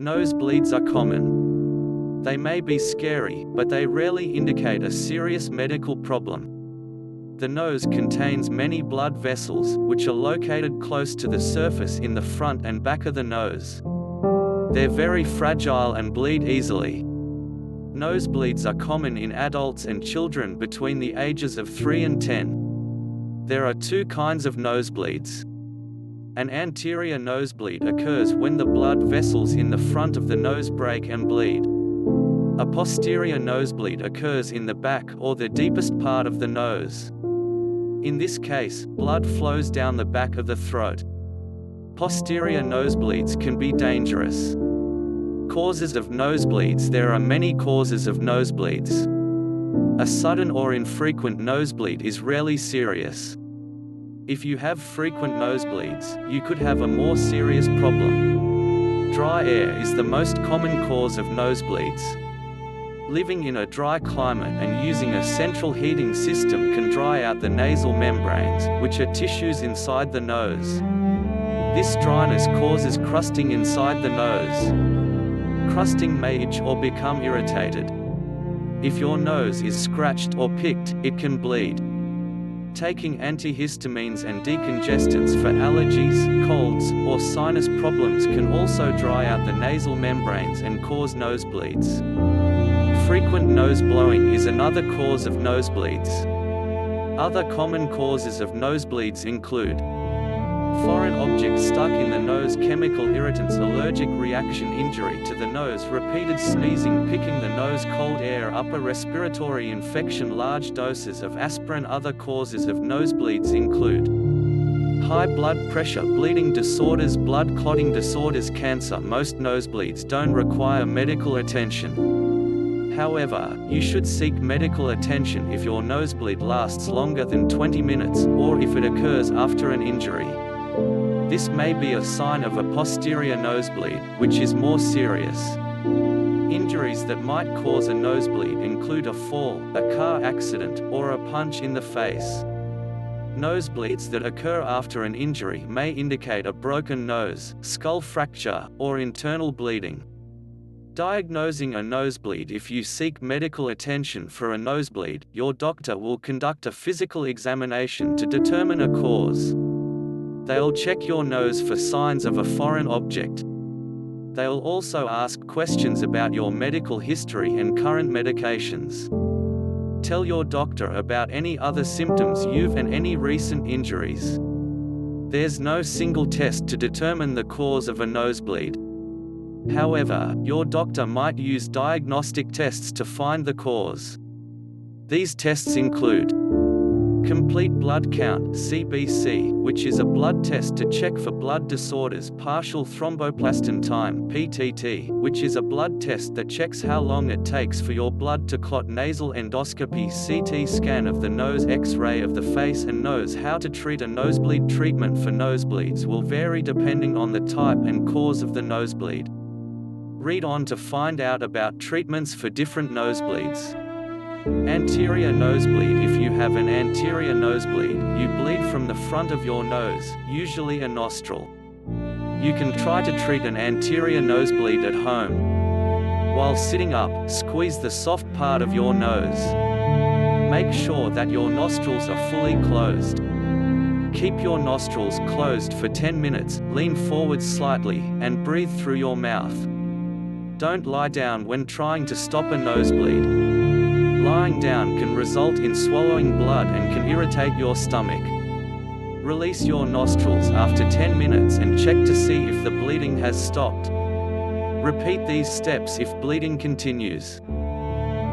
Nosebleeds are common. They may be scary, but they rarely indicate a serious medical problem. The nose contains many blood vessels, which are located close to the surface in the front and back of the nose. They're very fragile and bleed easily. Nosebleeds are common in adults and children between the ages of 3 and 10. There are two kinds of nosebleeds. An anterior nosebleed occurs when the blood vessels in the front of the nose break and bleed. A posterior nosebleed occurs in the back or the deepest part of the nose. In this case, blood flows down the back of the throat. Posterior nosebleeds can be dangerous. Causes of nosebleeds. There are many causes of nosebleeds. A sudden or infrequent nosebleed is rarely serious. If you have frequent nosebleeds, you could have a more serious problem. Dry air is the most common cause of nosebleeds. Living in a dry climate and using a central heating system can dry out the nasal membranes, which are tissues inside the nose. This dryness causes crusting inside the nose. Crusting may itch or become irritated. If your nose is scratched or picked, it can bleed. Taking antihistamines and decongestants for allergies, colds, or sinus problems can also dry out the nasal membranes and cause nosebleeds. Frequent nose blowing is another cause of nosebleeds. Other common causes of nosebleeds include foreign objects stuck in the nose, chemical irritants, allergic reaction, injury to the nose, repeated sneezing, picking the nose, cold air, upper respiratory infection, large doses of aspirin. Other causes of nosebleeds include high blood pressure, bleeding disorders, blood clotting disorders, cancer. Most nosebleeds don't require medical attention. However, you should seek medical attention if your nosebleed lasts longer than 20 minutes, or if it occurs after an injury. This may be a sign of a posterior nosebleed, which is more serious. Injuries that might cause a nosebleed include a fall, a car accident, or a punch in the face. Nosebleeds that occur after an injury may indicate a broken nose, skull fracture, or internal bleeding. Diagnosing a nosebleed. If you seek medical attention for a nosebleed, your doctor will conduct a physical examination to determine a cause. They'll check your nose for signs of a foreign object. They'll also ask questions about your medical history and current medications. Tell your doctor about any other symptoms you've and any recent injuries. There's no single test to determine the cause of a nosebleed. However, your doctor might use diagnostic tests to find the cause. These tests include complete blood count (CBC), which is a blood test to check for blood disorders, partial thromboplastin time (PTT), which is a blood test that checks how long it takes for your blood to clot, nasal endoscopy (CT scan of the nose, X-ray of the face and nose). How to treat a nosebleed. Treatment for nosebleeds will vary depending on the type and cause of the nosebleed. Read on to find out about treatments for different nosebleeds. Anterior nosebleed. If you have an anterior nosebleed, you bleed from the front of your nose, usually a nostril. You can try to treat an anterior nosebleed at home. While sitting up, squeeze the soft part of your nose. Make sure that your nostrils are fully closed. Keep your nostrils closed for 10 minutes, lean forward slightly, and breathe through your mouth. Don't lie down when trying to stop a nosebleed. Lying down can result in swallowing blood and can irritate your stomach. Release your nostrils after 10 minutes and check to see if the bleeding has stopped. Repeat these steps if bleeding continues.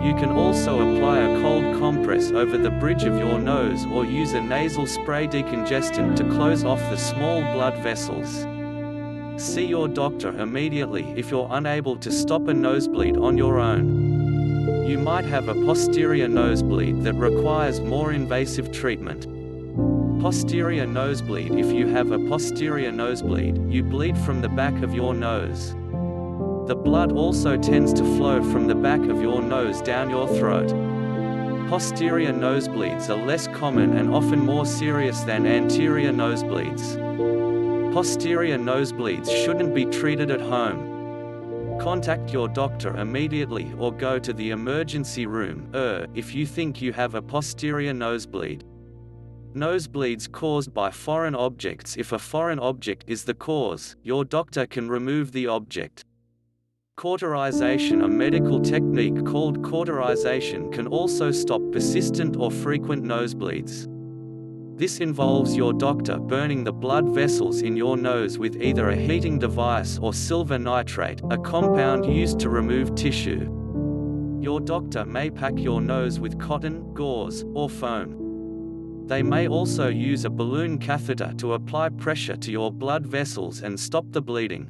You can also apply a cold compress over the bridge of your nose or use a nasal spray decongestant to close off the small blood vessels. See your doctor immediately if you're unable to stop a nosebleed on your own. You might have a posterior nosebleed that requires more invasive treatment. Posterior nosebleed. If you have a posterior nosebleed, you bleed from the back of your nose. The blood also tends to flow from the back of your nose down your throat. Posterior nosebleeds are less common and often more serious than anterior nosebleeds. Posterior nosebleeds shouldn't be treated at home. Contact your doctor immediately or go to the emergency room if you think you have a posterior nosebleed. Nosebleeds caused by foreign objects. If a foreign object is the cause, your doctor can remove the object. Cauterization, a medical technique called cauterization, can also stop persistent or frequent nosebleeds. This involves your doctor burning the blood vessels in your nose with either a heating device or silver nitrate, a compound used to remove tissue. Your doctor may pack your nose with cotton, gauze, or foam. They may also use a balloon catheter to apply pressure to your blood vessels and stop the bleeding.